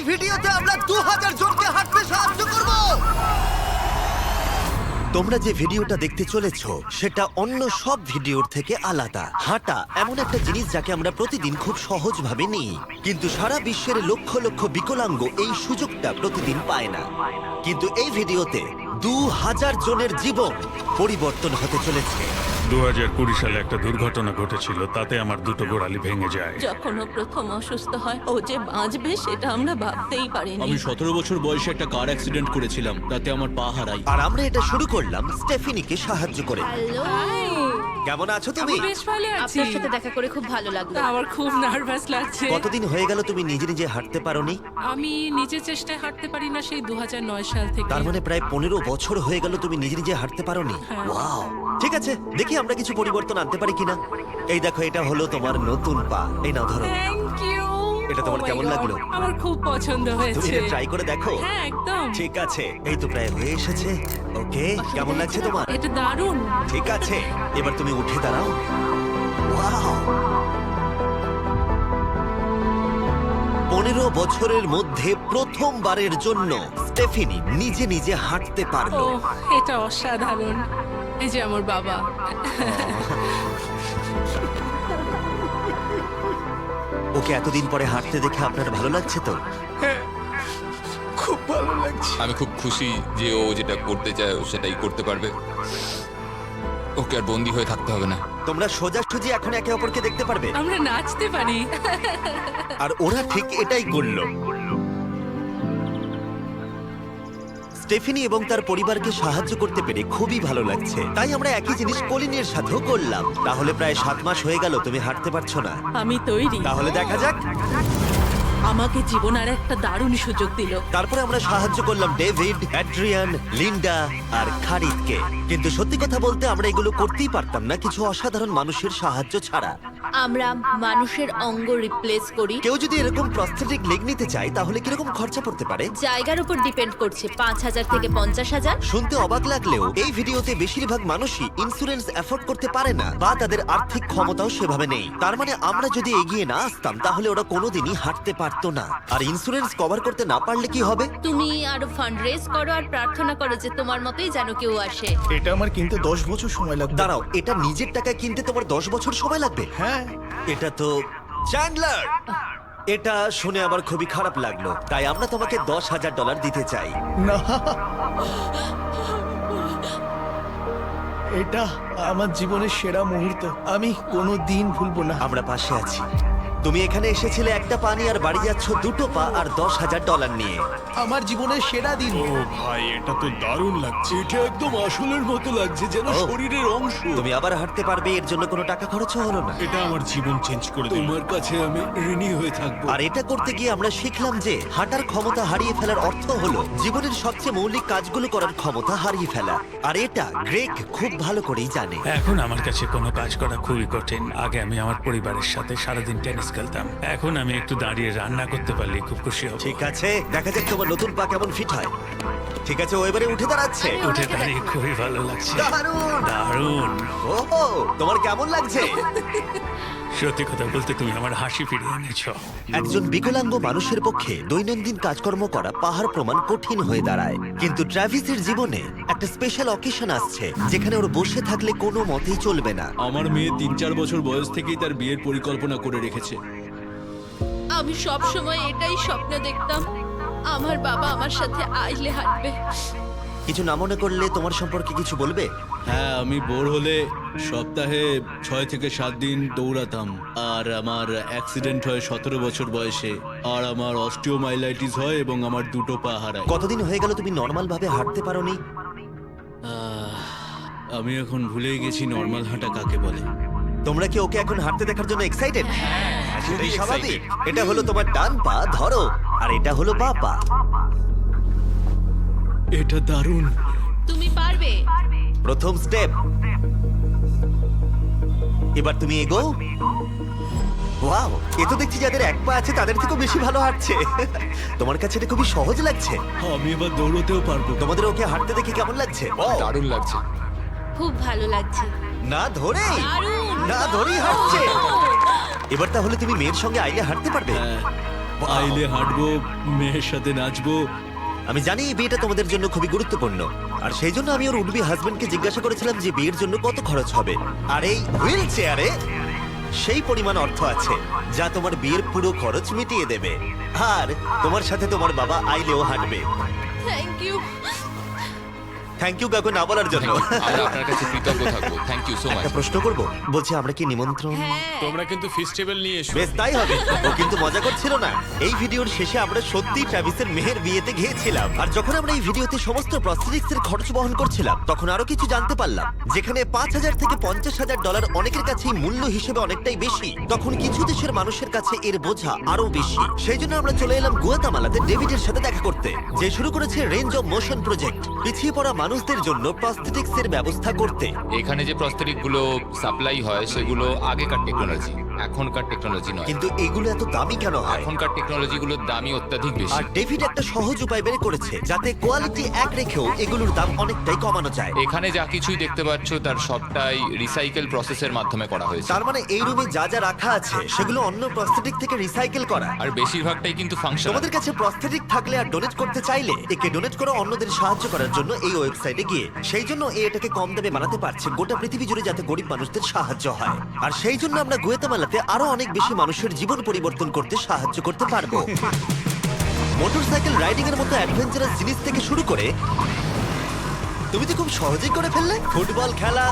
ভিডিওতে আমরা 2000 জনকে হাঁটতে সাহায্য করব। তোমরা যে ভিডিওটা দেখতে চলেছো সেটা অন্য সব ভিডিওর থেকে আলাদা। হাঁটা এমন একটা জিনিস যাকে আমরা প্রতিদিন খুব সহজভাবে নিই, কিন্তু সারা বিশ্বের লক্ষ লক্ষ বিকলাঙ্গ এই সুযোগটা প্রতিদিন পায় না। কিন্তু এই ভিডিওতে 2000 জনের জীবন পরিবর্তন হতে চলেছে। 2020 সালে একটা দুর্ঘটনা ঘটেছিল, তাতে আমার দুটো গোড়ালি ভেঙে যায়। যখন ও প্রথম অসুস্থ হয়, ও যে বাঁচবে সেটা আমরা ভাবতেই পারিনি। আমি 17 বছর বয়সে একটা কার অ্যাক্সিডেন্ট করেছিলাম, তাতে আমার পা হারাই। আর আমরা এটা শুরু করলাম স্টেফিনিকে সাহায্য করে। কেমন আছো তুমি? বেশ ভালো আছি। আপনার সাথে দেখা করে খুব ভালো লাগলো। আমার খুব নার্ভাস লাগছে। কতদিন হয়ে গেল তুমি নিজে নিজে হাঁটতে পারোনি? আমি নিজের চেষ্টায় হাঁটতে পারি না সেই 2009 সাল থেকে। তার মানে প্রায় 15 বছর হয়ে গেল তুমি নিজে নিজে হাঁটতে পারোনি। হ্যাঁ। ওয়াও, ঠিক আছে, দেখি আমরা কিছু পরিবর্তন আনতে পারি কিনা। এই দেখো, এটা হলো তোমার নতুন পা। এই নাও ধরো। Thank you. এটা তোমার কেমন লাগলো? আমার খুব পছন্দ তুমি হয়েছে। এটা ট্রাই করে দেখো। হ্যাঁ, একদম। ঠিক আছে, এই তো প্রায় হয়ে এসেছে। ওকে, কেমন লাগছে তোমার? এটা দারুণ। ঠিক আছে, এবার তুমি উঠে দাঁড়াও। ওয়াও, 15 বছরের মধ্যে প্রথমবারের জন্য স্টেফিনি নিজে নিজে হাঁটতে ও, পারলো। এটা অসাধারণ। এই যে আমার বাবা। ওকে এতদিন পরে হাঁটতে দেখে আপনার ভালো লাগছে তো? আমি খুব খুশি যে ও যেটা করতে চায় ও সেটাই করতে পারবে। ওকে আর বন্দি হয়ে থাকতে হবে না। তোমরা সোজাসুজি এখন একে অপরকে দেখতে পারবে। আমরা নাচতে পারি। আর ওরা ঠিক এটাই করল। স্টেফিনি এবং তার পরিবারকে সাহায্য করতে পেরে খুবই ভালো লাগছে। তাই আমরা একই জিনিস কলিনের সাথেও করলাম। তাহলে প্রায় 7 মাস হয়ে গেল তুমি হাঁটতে পারছো না। আমি তৈরি। তাহলে দেখা যাক। আমাকে জীবন আর একটা দারুণ সুযোগ দিল। তারপরে আমরা সাহায্য করলাম ডেভিড, অ্যাড্রিয়ান, লিন্ডা আর খারিদকে। কিন্তু সত্যি কথা বলতে আমরা এগুলো করতেই পারতাম না কিছু অসাধারণ মানুষের সাহায্য ছাড়া। আমরা মানুষের অঙ্গ রিপ্লেস করি। কেউ যদি এরকম প্রস্থেটিক লেগ নিতে চায় তাহলে কিরকম খরচা পড়তে পারে? জায়গার উপর ডিপেন্ড করছে, 5,000 থেকে 50,000। শুনতে অবাক লাগলেও এই ভিডিওতে বেশিরভাগ মানুষই ইন্স্যুরেন্স অ্যাফোর্ড করতে পারে না বা তাদের আর্থিক ক্ষমতাও সেভাবে নেই। তার মানে আমরা যদি এগিয়ে না আসতাম তাহলে ওরা কোনোদিনই হাঁটতে পারতো না। আর ইন্স্যুরেন্স কভার করতে না পারলে কি হবে? তুমি আরো ফান্ড রেজ করো আর প্রার্থনা করো যে তোমার মতোই যেন কেউ আসে। এটা আমার কিনতে 10 বছর সময় লাগবে। দাঁড়াও, এটা নিজের টাকায় কিনতে তোমার 10 বছর সময় লাগবে? হ্যাঁ। এটা তো চ্যান্ডলার! এটা শুনে আমার খুবই খারাপ লাগলো, তাই আমরা তোমাকে $10,000 দিতে চাই। না, এটা আমার জীবনের সেরা মুহূর্ত। আমি কোনো দিন ভুলবো না। আমরা পাশে আছি। তুমি এখানে এসেছিলে একটা পা নিয়ে আর বাড়ি যাচ্ছ দুটো পা আর $10,000 নিয়ে। আমার জীবনের সেরা দিন। ও ভাই, এটা তো দারুণ লাগছে। এটা একদম আসলের মতো লাগছে, যেন ও। শরীরের অংশ। তুমি আবার হাঁটতে পারবে, এর জন্য কোনো টাকা খরচও হলো না। এটা আমার জীবন চেঞ্জ করে দিল। তোমার কাছে আমি ঋণী হয়ে থাকবো। আর এটা করতে গিয়ে আমরা শিখলাম যে হাঁটার ক্ষমতা হারিয়ে ফেলার অর্থ হলো জীবনের সবচেয়ে মৌলিক কাজগুলো করার ক্ষমতা হারিয়ে ফেলা। আর এটা গ্রেগ খুব ভালো করেই জানে। এখন আমার কাছে কোনো কাজ করা খুবই কঠিন। আগে আমি আমার পরিবারের সাথে সারাদিন টেনিস খেলতাম, এখন আমি একটু দাঁড়িয়ে রান্না করতে পারলে খুব খুশি হব। ঠিক আছে, দেখা যাক তোমার নতুন পা কেমন ফিট হয়। ঠিক আছে, ও এবারে উঠে দাঁড়াচ্ছে। উঠে দাঁড়িয়ে খুবই ভালো লাগছে। দারুণ! দারুণ। ওহো, তোমার কেমন লাগছে? সত্যি কথা বলতে তুমি আমার হাসি ফিরিয়ে এনেছো। একজন বিকলাঙ্গ মানুষের পক্ষে দৈনন্দিন কাজকর্ম করা পাহাড় প্রমাণ কঠিন হয়ে দাঁড়ায়। কিন্তু ট্রাভিসের জীবনে একটা স্পেশাল অকেশন আসছে যেখানে ওর বসে থাকলে কোনো মতেই চলবে না। আমার মেয়ে 3-4 বছর বয়স থেকেই তার বিয়ের পরিকল্পনা করে রেখেছে। আমি সব সময় এটাই স্বপ্ন দেখতাম, আমার বাবা আমার সাথে আইলে হাঁটবে। কিছু না মনে করলে তোমার সম্পর্কে কিছু বলবে? হ্যাঁ, আমি বোর হলে সপ্তাহে 6 থেকে 7 দিন দৌড়াতাম। আর আমার অ্যাক্সিডেন্ট হয় 17 বছর বয়সে। আর আমার অস্টিওমাইলাইটিস হয় এবং আমার দুটো পা হারায়। কতদিন হয়ে গেল তুমি নর্মাল ভাবে হাঁটতে পারোনি? আমি এখন ভুলেই গেছি নর্মাল হাঁটা কাকে বলে। তোমরা কি ওকে এখন হাঁটতে দেখার জন্য এক্সাইটেড? সেটাই স্বাভাবিক। এটা হলো তোমার ডান পা, ধরো, আর এটা হলো বাঁ পা। এটা দারুণ। তুমি পারবে। প্রথম স্টেপ। এবার তুমি এগো। ওয়াও, এ তো দেখছি যাদের এক পা আছে তাদের থেকেও বেশি ভালো হাঁটছে। তোমার কাছে এটা খুবই সহজ লাগছে। আমি এবার দৌড়তেও পারবো। তোমাদের ওকে হাঁটতে দেখে কেমন লাগছে? দারুণ লাগছে। খুব ভালো লাগছে। না ধরেই দারুণ! না ধরেই হাঁটছে। এবার তাহলে তুমি মেয়ের সঙ্গে আইলে হাঁটতে পারবে? হ্যাঁ, আইলে হাঁটবো, মেয়ের সাথে নাচবো। আমি জানি এই বিয়েটা তোমাদের জন্য খুবই গুরুত্বপূর্ণ, আর সেই জন্য আমি ওর উডবি হাজবেন্ডকে জিজ্ঞাসা করেছিলাম যে বিয়ের জন্য কত খরচ হবে। আর এই হুইল চেয়ারে সেই পরিমাণ অর্থ আছে যা তোমার বিয়ের পুরো খরচ মিটিয়ে দেবে। আর তোমার সাথে তোমার বাবা আইলেও হাঁটবে। Thank you. থ্যাংক ইউ কাকু না বলার জন্য। আমরা আপনার কাছে কৃতজ্ঞ থাকবো, থ্যাংক ইউ সো মাচ। একটা প্রশ্ন করব, বলছি আমরা কি নিমন্ত্রণ? তোমরা কিন্তু ফেস্টিভ্যাল নিয়ে এসো। বেশ তাই হবে। ও কিন্তু মজা করছিল না। এই ভিডিওর শেষে আমরা সত্যি ট্রাভিসের মেয়ের বিয়েতে গিয়েছিলাম, আর যখন আমরা এই ভিডিওতে সমস্ত প্রস্থেটিক্স এর খরচ বহন করছিলাম তখন আরো কিছু জানতে পারলাম। যেখানে $5,000 থেকে $50,000 অনেকের কাছেই মূল্য হিসেবে অনেকটাই বেশি, তখন কিছু দেশের মানুষের কাছে এর বোঝা আরো বেশি। সেই জন্য আমরা চলে এলাম গুয়াতামালাতে ডেভিডের সাথে দেখা করতে, যে শুরু করেছে রেঞ্জ অফ মোশন প্রজেক্ট, পিছিয়ে পড়া মানুষদের জন্য প্রস্থেটিক্স এর ব্যবস্থা করতে। এখানে যে প্রস্তরিক গুলো সাপ্লাই হয় সেগুলো আগেকার টেকনোলজি, এখনকার টেকনোলজি নয়। কিন্তু এগুলো এত দামি কেন হয়? এখনকার টেকনোলজি গুলোর দামই অত্যাধিক আর বেশি। ডেভিড একটা সহজ উপায় বের করেছে যাতে কোয়ালিটি এক রেখেও এগুলোর দাম অনেকটাই কমানো যায়। এখানে যা কিছুই দেখতে পাচ্ছ তার সবটাই রিসাইকেল প্রসেসের মাধ্যমে করা হয়েছে, তার মানে এই রুমে যা যা রাখা আছে সেগুলো অন্য প্রস্থেটিক থেকে রিসাইকেল করা। আর বেশিরভাগটাই কিন্তু ফাংশনাল। তোমাদের কাছে প্রস্থেটিক থাকলে আর ডোনেট করতে চাইলে একে ডোনেট করো অন্যদের সাহায্য করার জন্য এই ওয়েবসাইটে গিয়ে। সেই জন্য এটাকে কম দামে বানাতে পারছে গোটা পৃথিবী জুড়ে যাতে গরিব মানুষদের সাহায্য হয়। আর সেই জন্য আমরা গুয়াতামালাতে আরো অনেক বেশি মানুষের জীবন পরিবর্তন করতে সাহায্য করতে পারবো। মোটরসাইকেল রাইডিং এর মতো অ্যাডভেঞ্চারাস জিনিস থেকে শুরু করে তুমি তো খুব সহজেই করে ফেললে ফুটবল খেলা।